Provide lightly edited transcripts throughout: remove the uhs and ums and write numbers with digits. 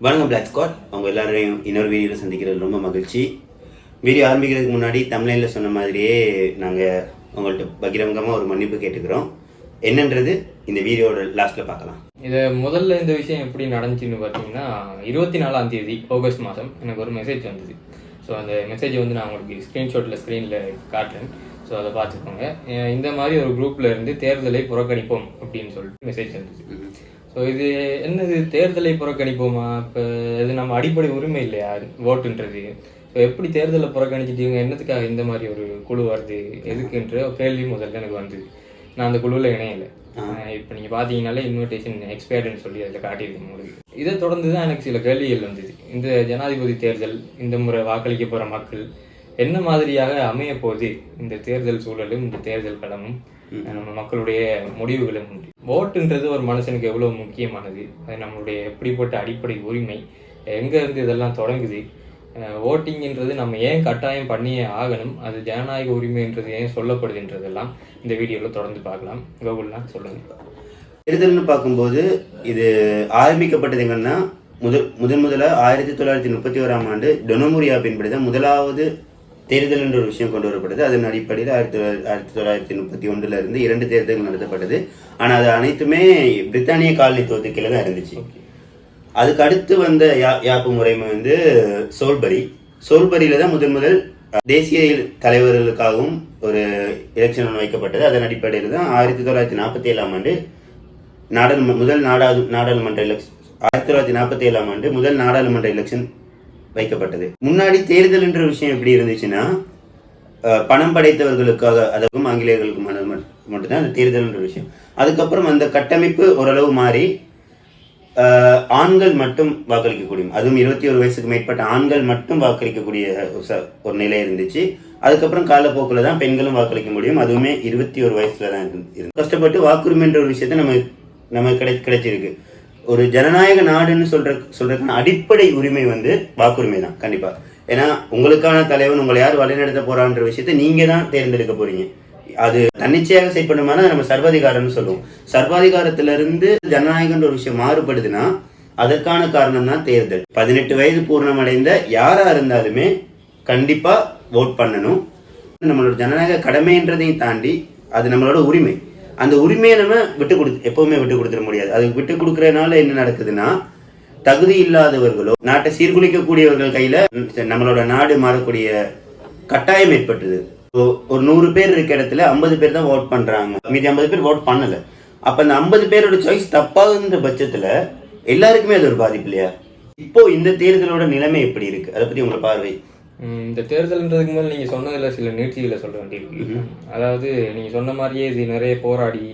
வணக்கம் black squad. அவங்க எல்லாரையும் இன்னொரு வீடியோவில் சந்திக்கிறது ரொம்ப மகிழ்ச்சி. வீடியோ ஆரம்பிக்கிறதுக்கு முன்னாடி தமிழ்லைனில் சொன்ன மாதிரியே நாங்கள் உங்கள்கிட்ட பகிரங்கமாக ஒரு மன்னிப்பு கேட்டுக்கிறோம். என்னன்றது இந்த வீடியோட லாஸ்ட்டில் பார்க்கலாம். இதை முதல்ல இந்த விஷயம் எப்படி நடந்துச்சுன்னு பார்த்தீங்கன்னா 24ஆம் தேதி ஆகஸ்ட் மாதம் எனக்கு ஒரு மெசேஜ் வந்தது. ஸோ அந்த மெசேஜை வந்து நான் உங்களுக்கு ஸ்க்ரீனில் காட்டுறேன். ஸோ அதை பார்த்துக்கோங்க. இந்த மாதிரி ஒரு குரூப்பில் இருந்து தேர்தலை புறக்கணிப்போம் அப்படின்னு சொல்லிட்டு மெசேஜ் வந்தது. ஸோ இது என்னது, தேர்தலை புறக்கணிப்போமா? இப்போ இது நம்ம அடிப்படை உரிமை இல்லையா ஓட்டுன்றது? ஸோ எப்படி தேர்தலை புறக்கணிச்சிட்டீங்க, என்னத்துக்காக இந்த மாதிரி ஒரு குழு வருது, எதுக்குன்ற கேள்வி முதல்ல எனக்கு வந்தது. நான் அந்த குழுவில் இணையலை. இப்போ நீங்கள் பார்த்தீங்கன்னாலே இன்விடேஷன் எக்ஸ்பயர்டுன்னு சொல்லி அதில் காட்டியிருக்கேன் உங்களுக்கு. இதை தொடர்ந்து தான் எனக்கு சில கேள்விகள் வந்தது. இந்த ஜனாதிபதி தேர்தல், இந்த முறை வாக்களிக்க போகிற மக்கள் என்ன மாதிரியாக அமைய போகுது, இந்த தேர்தல் சூழலும் இந்த தேர்தல் களமும் நம்ம மக்களுடைய முடிவுகளும் உண்டு. ஓட்டுன்றது ஒரு மனுஷனுக்கு எவ்வளோ முக்கியமானது, அது நம்மளுடைய எப்படிப்பட்ட அடிப்படை உரிமை, எங்கேருந்து இதெல்லாம் தொடங்குது, ஓட்டிங்ன்றது நம்ம ஏன் கட்டாயம் பண்ணியே ஆகணும், அது ஜனநாயக உரிமைன்றது ஏன் சொல்லப்படுதுன்றதெல்லாம் இந்த வீடியோவில் தொடர்ந்து பார்க்கலாம். கோகுல்லாம் சொல்லுங்கள். தேர்தல்னு பார்க்கும்போது இது ஆரம்பிக்கப்பட்டது எங்கன்னா முதலாக 1931ஆம் ஆண்டு டொனமுரியா பின்படி தான் முதலாவது தேர்தல் என்ற ஒரு விஷயம் கொண்டு வரப்பட்டது. அதன் அடிப்படையில் 1931 இருந்து 2 தேர்தல்கள் நடத்தப்பட்டது. ஆனால் அது அனைத்துமே பிரித்தானிய காலனித்துவத்துக்கு கீழே தான் இருந்துச்சு. அதுக்கு அடுத்து வந்த யாப்பு முறைமை வந்து சோல்பரியில தான் முதல் தேசிய தலைவர்களுக்காகவும் ஒரு எலெக்ஷன் வைக்கப்பட்டது. அதன் அடிப்படையில் தான் 1947ஆம் ஆண்டு முதல் நாடாளுமன்ற எலெக்ஷன் 1947ஆம் ஆண்டு முதல் நாடாளுமன்ற எலெக்ஷன் வைக்கப்பட்டது. முன்னாடி தேர்தல் என்ற விஷயம் எப்படி இருந்துச்சுன்னா, பணம் படைத்தவர்களுக்காக, அதுவும் ஆங்கிலேயர்களுக்கு மட்டும்தான் அந்த தேர்தல் என்ற விஷயம். அதுக்கப்புறம் அந்த கட்டமைப்பு ஓரளவு மாறி ஆண்கள் மட்டும் வாக்களிக்கக்கூடிய, அதுவும் 21 வயசுக்கு மேற்பட்ட ஆண்கள் மட்டும் வாக்களிக்கக்கூடிய ஒரு நிலை இருந்துச்சு. அதுக்கப்புறம் காலப்போக்கில் தான் பெண்களும் வாக்களிக்க முடியும். அதுவுமே 21 வயசுல தான் இருந்து கஷ்டப்பட்டு வாக்குரிமை என்ற ஒரு விஷயத்த நம்ம கிடைச்சிருக்கு. ஒரு ஜனநாயக நாடுன்னு சொல்றதுக்கான அடிப்படை உரிமை வந்து வாக்குரிமை தான் கண்டிப்பா. ஏன்னா உங்களுக்கான தலைவன், உங்களை யார் வழிநடத்த போறான்ற விஷயத்த நீங்க தான் தேர்ந்தெடுக்க போறீங்க. அது தன்னிச்சையாக செய்யப்படுமானா நம்ம சர்வாதிகாரம்னு சொல்லுவோம். சர்வாதிகாரத்திலிருந்து ஜனநாயகன்ற ஒரு விஷயம் மாறுபடுதுன்னா அதற்கான காரணம் தான் தேர்தல். 18 வயது பூர்ணமடைந்த யாரா இருந்தாலுமே கண்டிப்பா ஓட் பண்ணணும். நம்மளோட ஜனநாயக கடமைன்றதையும் தாண்டி அது நம்மளோட உரிமை. அந்த உரிமையை நம்ம எப்பவுமே விட்டு கொடுத்துட முடியாது. அது விட்டு கொடுக்கறதுனால என்ன நடக்குதுன்னா, தகுதி இல்லாதவர்களோ நாட்டை சீர்குலைக்கக்கூடியவர்கள் கையில நம்மளோட நாடு மாறக்கூடிய கட்டாயம் ஏற்பட்டுது. ஒரு 100 பேர் இருக்க இடத்துல 50 பேர் தான் ஓட் பண்றாங்க, மீதி 50 பேர் ஓட் பண்ணல. அப்ப அந்த 50 பேரோட சாய்ஸ் தப்பாகுன்ற பட்சத்துல எல்லாருக்குமே அது ஒரு பாதிப்பு இல்லையா? இப்போ இந்த தேர்தலோட நிலைமை எப்படி இருக்கு, அதை பத்தி உங்களோட பார்வை? இந்த தேர்தல்ன்றதுக்கு மேலே நீங்கள் சொன்னதில் சில நீட்சிகளை சொல்ல வேண்டியிருக்கு. அதாவது நீங்கள் சொன்ன மாதிரியே இது நிறைய போராடி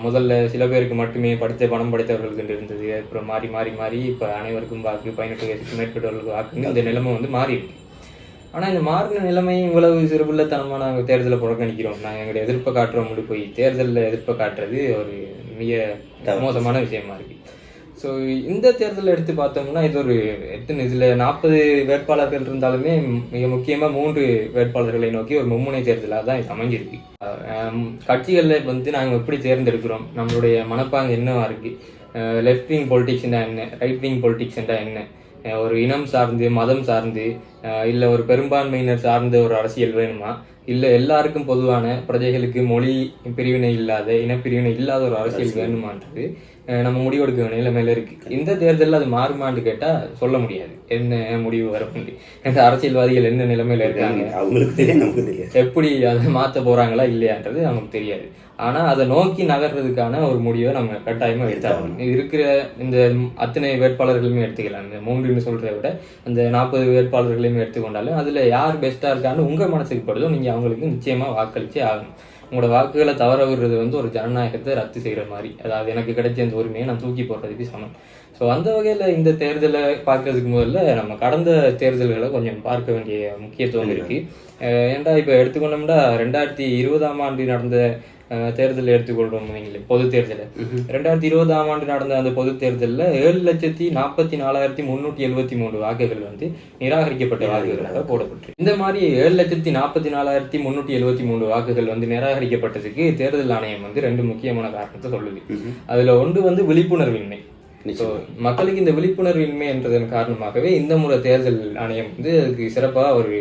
முதல்ல சில பேருக்கு மட்டுமே பணம் படைத்தவர்களுக்கு இருந்தது. அப்புறம் மாறி மாறி மாறி இப்போ அனைவருக்கும் வாக்கு, 18 வயசுக்கு மேற்பட்டவர்களுக்கு வாக்குன்னு இந்த நிலைமை வந்து மாறி இருக்கு. ஆனால் இந்த மாறின நிலைமை இவ்வளவு சிறுபிள்ளைத்தனமாக நாங்கள் தேர்தலை புறக்கணிக்கிறோம், நாங்கள் எங்களுடைய எதிர்ப்பை காட்டுறோம் முடி போய் தேர்தலில் எதிர்ப்பை காட்டுறது ஒரு மிக மோசமான விஷயமா இருக்கு. ஸோ இந்த தேர்தலை எடுத்து பார்த்தோம்னா இது ஒரு இதில் 40 வேட்பாளர்கள் இருந்தாலுமே மிக முக்கியமாக 3 வேட்பாளர்களை நோக்கி ஒரு மும்முனை தேர்தலாக தான் இது அமைஞ்சிருக்கு. கட்சிகளில் வந்து நாங்கள் எப்படி தேர்ந்தெடுக்கிறோம், நம்மளுடைய மனப்பாங்கு என்னவா இருக்குது, லெஃப்ட் விங் பொலிட்டிக்ஸ்னா என்ன, ரைட் விங் பொலிட்டிக்ஸ்னா என்ன, ஒரு இனம் சார்ந்து மதம் சார்ந்து இல்லை ஒரு பெரும்பான்மையினர் சார்ந்த ஒரு அரசியல் வேணுமா, இல்லை எல்லாருக்கும் பொதுவான பிரஜைகளுக்கு மொழி பிரிவினை இல்லாத, இனப்பிரிவினை இல்லாத ஒரு அரசியல் வேணுமான்றது நம்ம முடிவெடுக்க நிலைமையில இருக்கு. இந்த தேர்தலில் அது மாறுமான்னு கேட்டால் சொல்ல முடியாது, என்ன முடிவு வரப்போகுது, இந்த அரசியல்வாதிகள் என்ன நிலைமையில இருக்காங்க, அவங்களுக்கு தெரியும், நமக்கு தெரியாது, எப்படி அதை மாற்ற போறாங்களா இல்லையான்றது நமக்கு தெரியாது. ஆனால் அதை நோக்கி நகர்றதுக்கான ஒரு முடிவை நம்ம கட்டாயமாக எடுத்தாகணும். இருக்கிற இந்த அத்தனை வேட்பாளர்களுமே எடுத்துக்கலாம். இந்த 3ன்னு சொல்றதை விட அந்த 40 வேட்பாளர்களையுமே எடுத்துக்கொண்டாலும் அதில் யார் பெஸ்ட்டாக இருக்கான்னு உங்கள் மனசுக்கு படுதோ நீங்கள் அவங்களுக்கு நிச்சயமாக வாக்களிச்சே ஆகணும். உங்களோட வாக்குகளை தவற விடுறது வந்து ஒரு ஜனநாயகத்தை ரத்து செய்கிற மாதிரி, அதாவது எனக்கு கிடைச்ச அந்த உரிமையை நான் தூக்கி போடுறதுக்கு சமம். ஸோ அந்த வகையில் இந்த தேர்தலை பார்க்கறதுக்கு முதல்ல நம்ம கடந்த தேர்தல்களை கொஞ்சம் பார்க்க வேண்டிய முக்கியத்துவம் இருக்குது. ஏன்டா இப்போ எடுத்துக்கொண்டோம்னா 2020ஆம் ஆண்டு நடந்த தேர்தலை எடுத்துக்கொள்றோம். பொது தேர்தலை 2020ஆம் ஆண்டு நடந்த அந்த பொது தேர்தலில் 7,44,373 வாக்குகள் வந்து நிராகரிக்கப்பட்ட வாக்குகளாக போடப்பட்டு, இந்த மாதிரி 7,44,373 வாக்குகள் வந்து நிராகரிக்கப்பட்டதுக்கு தேர்தல் ஆணையம் வந்து 2 முக்கியமான காரணத்தை சொல்லுது. அதுல ஒன்று வந்து விழிப்புணர்வின்மை. ஸோ மக்களுக்கு இந்த விழிப்புணர்வின்மை என்றதன் காரணமாகவே இந்த முறை தேர்தல் ஆணையம் வந்து அதுக்கு சிறப்பாக ஒரு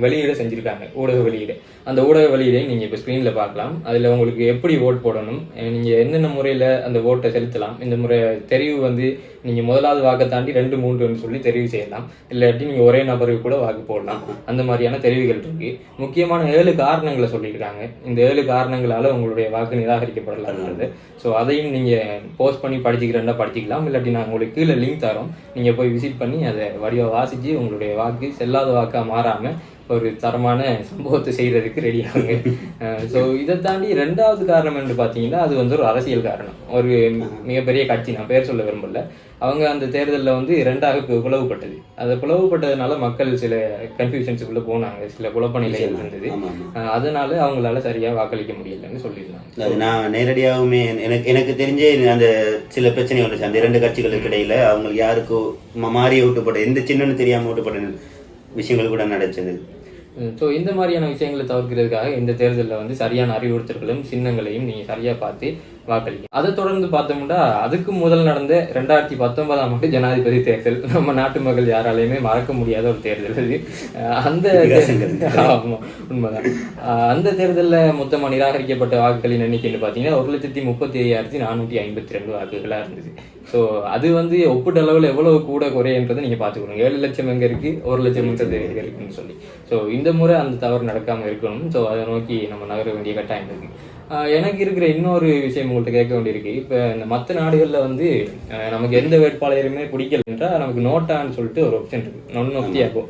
வெளியீடு செஞ்சுருக்காங்க, ஊடக வெளியீடு. அந்த ஊடக வெளியீடை நீங்கள் இப்போ ஸ்க்ரீனில் பார்க்கலாம். அதில் உங்களுக்கு எப்படி ஓட் போடணும், நீங்கள் என்னென்ன முறையில் அந்த ஓட்டை செலுத்தலாம், இந்த முறை தெரிவு வந்து நீங்கள் முதலாவது வாக்கை தாண்டி 2, 3ன்னு சொல்லி தெரிவு செய்யலாம், இல்லாட்டி நீங்கள் ஒரே நபருக்கு கூட வாக்கு போடலாம். அந்த மாதிரியான தெரிவுகள் இருக்கு. முக்கியமான 7 காரணங்களை சொல்லியிருக்காங்க. இந்த 7 காரணங்களால் உங்களுடைய வாக்கு நிராகரிக்கப்படலாம்ன்றது. ஸோ அதையும் நீங்கள் போஸ்ட் பண்ணி படிச்சுக்கிறேன்னா படிச்சிக்கலாம், இல்லாட்டி நான் உங்களுக்கு கீழே லிங்க் தரோம், நீங்கள் போய் விசிட் பண்ணி அதை வடிவ வாசித்து உங்களுடைய வாக்கு செல்லாத வாக்காக மாறாமல் ஒரு தரமான சம்பவத்தை செய்கிறதுக்கு ரெடி ஆகுங்க. ஸோ இதை தாண்டி 2வது காரணம் என்று பார்த்தீங்கன்னா அது வந்து ஒரு அரசியல் காரணம். ஒரு மிகப்பெரிய கட்சி, நான் பேர் சொல்ல விரும்பல, அவங்க அந்த தேர்தலில் வந்து 2ஆக பிளவுபட்டது. அது பிளவுபட்டதுனால மக்கள் சில கன்ஃபியூஷன்ஸுக்குள்ளே போனாங்க, சில குழப்ப நிலைகள் இருந்தது. அதனால அவங்களால சரியாக வாக்களிக்க முடியலன்னு சொல்லியிருந்தாங்க. அது நான் நேரடியாகவுமே எனக்கு தெரிஞ்சே அந்த சில பிரச்சனை வந்துச்சு அந்த 2 கட்சிகளுக்கு இடையில. அவங்களுக்கு யாருக்கும் மாறி ஓட்டுப்பட்ட எந்த சின்னன்னு தெரியாமல் ஓட்டுப்பட்ட விஷயங்கள் கூட நடந்தது. ஸோ இந்த மாதிரியான விஷயங்களை தவிர்க்கிறதுக்காக இந்த தேர்தலில் வந்து சரியான அறிவுறுத்தல்களும் சின்னங்களையும் நீங்கள் சரியாக பார்த்து வாக்களிக்கும். அதை தொடர்ந்து பார்த்தோம்னா அதுக்கு முதல் நடந்த 2019ஆம் ஆண்டு ஜனாதிபதி தேர்தல் நம்ம நாட்டு மக்கள் யாராலையுமே மறக்க முடியாத ஒரு தேர்தல் அது. அந்த உண்மைதான். அந்த தேர்தலில் மொத்தமாக நிராகரிக்கப்பட்ட வாக்குகளின் எண்ணிக்கைன்னு பார்த்தீங்கன்னா 1,35,452 வாக்குகளாக இருந்தது. ஸோ அது வந்து ஒப்பிட்ட அளவில் எவ்வளவு கூட குறையன்றதை நீங்கள் பார்த்துக்கணும். 7 லட்சம் எங்கே இருக்குது, 1 லட்சம் எங்கே இருக்குன்னு சொல்லி. ஸோ இந்த முறை அந்த தவறு நடக்காமல் இருக்கணும். ஸோ அதை நோக்கி நம்ம நகர வேண்டிய கட்டாயம் இருக்குது. எனக்கு இருக்கிற இன்னொரு விஷயம் உங்கள்கிட்ட கேட்க வேண்டியிருக்கு. இப்போ இந்த மற்ற நாடுகளில் வந்து நமக்கு எந்த வேட்பாளருமே பிடிக்கல என்றால் நமக்கு நோட்டான்னு சொல்லிட்டு ஒரு ஆப்ஷன் இருக்குது, நொன்னொப்தியாகும்.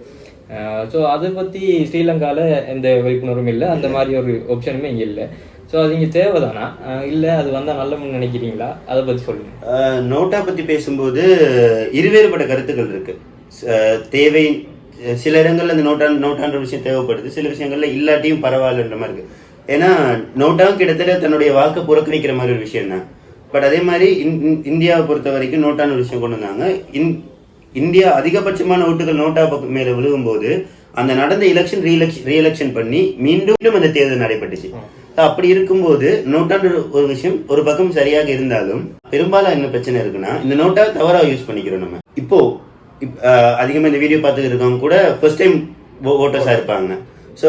ஸோ அதை பற்றி ஸ்ரீலங்காவில் எந்த விழிப்புணர்வும் இல்லை, அந்த மாதிரி ஒரு ஆப்ஷனுமே இங்கே இல்லை. ஸோ அது இங்கே தேவைதானா, இல்லை அது வந்தால் நல்லமுன்னு நினைக்கிறீங்களா, அதை பற்றி சொல்லுங்கள். நோட்டா பற்றி பேசும்போது இருவேறுபட்ட கருத்துக்கள் இருக்குது. தேவை சில இடங்கள்ல அந்த நோட்டான்ற விஷயம் தேவைப்படுது, சில விஷயங்கள்ல இல்லாட்டியும் பரவாயில்லன்ற மாதிரி இருக்கு. ஏன்னா நோட்டாவும் கிட்டத்தட்ட தன்னுடைய வாக்கை புறக்கணிக்கிற மாதிரி ஒரு விஷயம் தான். பட் அதே மாதிரி இந்தியாவை பொறுத்த வரைக்கும் நோட்டான ஒரு விஷயம் கொண்டு வந்தாங்க. இந்தியா அதிகபட்சமான ஓட்டுகள் நோட்டா மேல விழுகும்போது அந்த நடந்த எலெக்ஷன் ரீஎலெக்ஷன் பண்ணி மீண்டும் அந்த தேர்தல் நடைபெற்றுச்சு. அப்படி இருக்கும்போது நோட்டான்ற ஒரு விஷயம் ஒரு பக்கம் சரியாக இருந்தாலும் பெரும்பாலும் என்ன பிரச்சனை இருக்குன்னா இந்த நோட்டா தவறாக யூஸ் பண்ணிக்கிறோம். நம்ம இப்போ அதிகமாக இந்த வீடியோ பார்த்துட்டு இருக்கவங்க கூட ஃபர்ஸ்ட் டைம் ஓட்டர்ஸாக இருப்பாங்க. ஸோ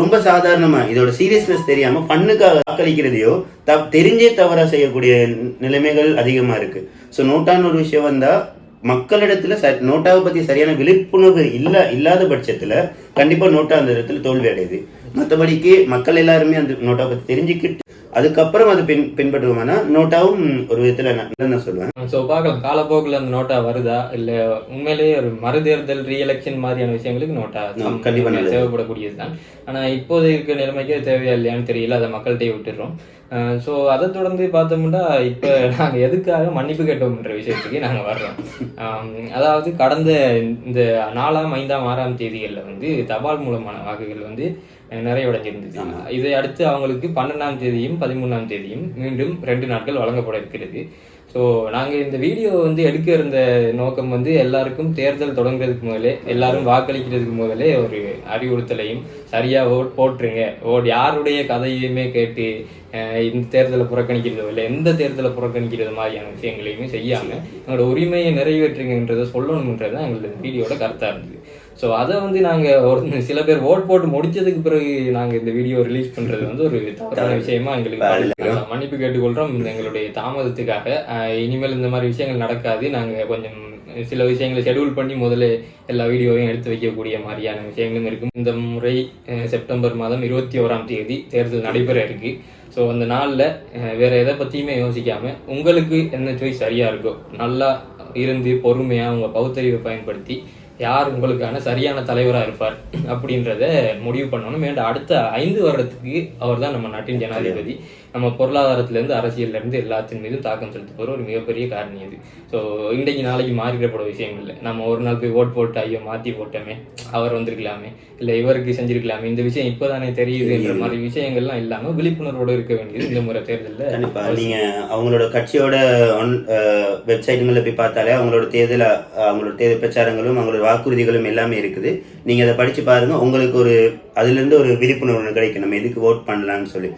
ரொம்ப சாதாரணமா இதோட சீரியஸ்னஸ் தெரியாம ஃபன்னுக்காக வாக்களிக்கிறதையோ தெரிஞ்சே தவறா செய்யக்கூடிய நிலைமைகள் அதிகமா இருக்கு. ஸோ நோட்டான்னு ஒரு விஷயம் வந்தா மக்களிடத்துல நோட்டாவை பத்தி சரியான விழிப்புணர்வு இல்லாத பட்சத்துல கண்டிப்பா நோட்டா அந்த இடத்துல தோல்வி அடையுது. மற்றபடிக்கு மக்கள் எல்லாருமே அந்த நோட்டா பத்தி தெரிஞ்சுக்கிட்டு அதுக்கப்புறம் அது பின்பற்றுவோம்னா நோட்டாவும் ஒரு விதத்துல நான் சொல்லுவேன். ஸோ பார்க்கலாம் காலப்போக்கில் அந்த நோட்டா வருதா இல்லை உண்மையிலேயே ஒரு மறுதேர்தல் ரீஎலெக்ஷன் மாதிரியான விஷயங்களுக்கு நோட்டா கண்டிப்பாக தேவைப்படக்கூடியது தான். ஆனால் இப்போது இருக்க நிலைமைக்கு தேவையா இல்லையான்னு தெரியல, அதை மக்கள்கிட்டே விட்டுடுறோம். ஸோ அதை தொடர்ந்து பார்த்தோம்னா இப்போ நாங்கள் எதுக்காக மன்னிப்பு கேட்டோம்ன்ற விஷயத்துக்கு நாங்கள் வர்றோம். அதாவது கடந்த இந்த 4ஆம் 5ஆம் 6ஆம் தேதிகளில் வந்து தபால் மூலமான வாக்குகள் வந்து நிறைவடைஞ்சிருந்தது. இதை அடுத்து அவங்களுக்கு 12ஆம் தேதியும் 13ஆம் தேதியும் மீண்டும் 2 நாட்கள் வழங்கப்பட இருக்கிறது. ஸோ நாங்கள் இந்த வீடியோ வந்து எடுக்க இருந்த நோக்கம் வந்து எல்லாருக்கும் தேர்தல் தொடங்குறதுக்கு முதலே எல்லாரும் வாக்களிக்கிறதுக்கு முதலே ஒரு அறிவுறுத்தலையும் சரியாக ஓட் போட்டுருங்க, யாருடைய கதையுமே கேட்டு இந்த தேர்தலை புறக்கணிக்கிறதோ இல்லை எந்த தேர்தலை புறக்கணிக்கிறது மாதிரியான விஷயங்களையுமே செய்யாமல் எங்களோட உரிமையை நிறைவேற்றுங்கன்றதை சொல்லணுன்றது தான் எங்களோட வீடியோட கருத்தாக இருந்தது. ஸோ அதை வந்து நாங்கள் சில பேர் ஓட் போட்டு முடிச்சதுக்கு பிறகு நாங்கள் இந்த வீடியோ ரிலீஸ் பண்ணுறது வந்து ஒரு தவறான விஷயமா எங்களுக்கு மன்னிப்பு கேட்டுக்கொள்கிறோம் எங்களுடைய தாமதத்துக்காக. இனிமேல் இந்த மாதிரி விஷயங்கள் நடக்காது. நாங்கள் கொஞ்சம் சில விஷயங்களை ஷெடியூல் பண்ணி முதல்ல எல்லா வீடியோவையும் எடுத்து வைக்கக்கூடிய மாதிரியான விஷயங்களும் இருக்கும். இந்த முறை செப்டம்பர் மாதம் 21ஆம் தேதி தேர்தல் நடைபெற இருக்கு. ஸோ அந்த நாளில் வேற எதை பற்றியுமே யோசிக்காமல் உங்களுக்கு என்ன சாய்ஸ் சரியாக இருக்கோ நல்லா இருந்து பொறுமையாக உங்கள் பகுத்தறிவை பயன்படுத்தி யார் உங்களுக்கான சரியான தலைவராக இருப்பார் அப்படின்றத முடிவு பண்ணணும். வேண்டாம் அடுத்த 5 வருடத்துக்கு அவர் தான் நம்ம நாட்டின் ஜனாதிபதி. நம்ம பொருளாதாரத்திலேருந்து அரசியல்லேருந்து எல்லாத்தின் மீதும் தாக்கம் செலுத்த போகிற ஒரு மிகப்பெரிய காரணி அது. ஸோ இன்றைக்கு நாளைக்கு மாறிடப்பட விஷயங்கள் இல்லை. நம்ம ஒரு நாள் போய் ஓட் போட்டு ஐயோ மாற்றி போட்டோமே, அவர் வந்திருக்கலாமே, இல்லை இவருக்கு செஞ்சிருக்கலாமே, இந்த விஷயம் இப்போ தானே தெரியுதுன்ற மாதிரி விஷயங்கள்லாம் இல்லாமல் விழிப்புணர்வோடு இருக்க வேண்டியது இந்த முறை தேர்தலில். கண்டிப்பாக நீங்கள் அவங்களோட கட்சியோட வெப்சைட்டுங்களில் போய் பார்த்தாலே அவங்களோட தேர்தல் பிரச்சாரங்களும் அவங்களோட வாக்குறுதிகளும் எல்லாமே இருக்குது. நீங்கள் அதை படித்து பாருங்கள், உங்களுக்கு அதுலேருந்து ஒரு விழிப்புணர்வு கிடைக்கும் நம்ம எதுக்கு ஓட் பண்ணலான்னு சொல்லி.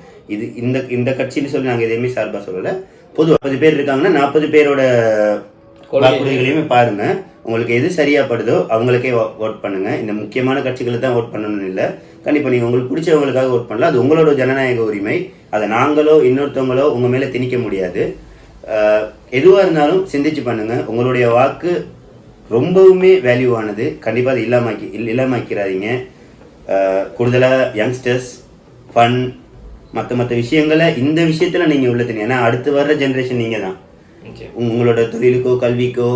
இந்த கட்சின்னு சொல்லி நாங்கள் எதையுமே சார்பாக சொல்லலை. பொதுவாக 40 பேர் இருக்காங்கன்னா 40 பேரோட வாக்குறுதிகளையுமே பாருங்க. உங்களுக்கு எது சரியா படுதோ அவங்களுக்கே ஓட் பண்ணுங்க. இந்த முக்கியமான கட்சிகளை தான் ஓட் பண்ணணும்னு இல்லை. கண்டிப்பா நீங்க உங்களுக்கு பிடிச்சவங்களுக்காக ஓட் பண்ணலாம். அது உங்களோட ஜனநாயக உரிமை. அதை நாங்களோ இன்னொருத்தவங்களோ உங்க மேல திணிக்க முடியாது. எதுவா இருந்தாலும் சிந்திச்சு பண்ணுங்க. உங்களுடைய வாக்கு ரொம்பவுமே வேல்யூவானது. கண்டிப்பா அதை இல்லாமக்கிறாதீங்க. கூடுதலா யங்ஸ்டர்ஸ் ஃபன் மற்ற விஷயங்களை இந்த விஷயத்துல நீங்க உள்ள தெரியும். ஏன்னா அடுத்து வர்ற ஜென்ரேஷன் நீங்க தான். உங்களோட தொழிலுக்கோ கல்விக்கோ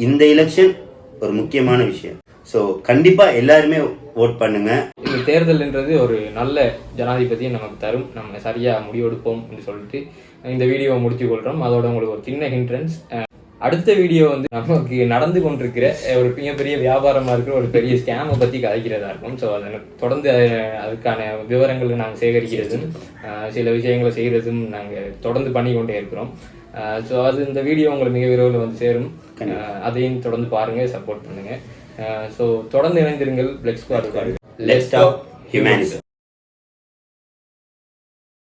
இந்த எலெக்ஷன் ஒரு முக்கியமான விஷயம். ஸோ கண்டிப்பா எல்லாருமே ஓட் பண்ணுங்க. இந்த தேர்தல்ன்றது ஒரு நல்ல ஜனாதிபதியை நமக்கு தரும். நம்ம சரியா முடிவெடுப்போம் என்று சொல்லிட்டு இந்த வீடியோவை முடித்து கொள்றோம். அதோட உங்களுக்கு ஒரு சின்ன ஹிண்ட்ரன்ஸ். அடுத்த வீடியோ வந்து நமக்கு நடந்து கொண்டிருக்கிற ஒரு மிகப்பெரிய வியாபாரமாக இருக்கிற ஒரு பெரிய ஸ்கேமை பற்றி கதைக்கிறதா இருக்கும். ஸோ அதை தொடர்ந்து அதுக்கான விவரங்களை நாங்கள் சேகரிக்கிறதும் சில விஷயங்களை செய்கிறதும் நாங்கள் தொடர்ந்து பண்ணி கொண்டே இருக்கிறோம். ஸோ அது இந்த வீடியோ உங்களுக்கு மிக விரைவில் வந்து சேரும். அதையும் தொடர்ந்து பாருங்கள், சப்போர்ட் பண்ணுங்கள். ஸோ தொடர்ந்து இணைந்திருங்கள். Flex squad. Let's talk humanism.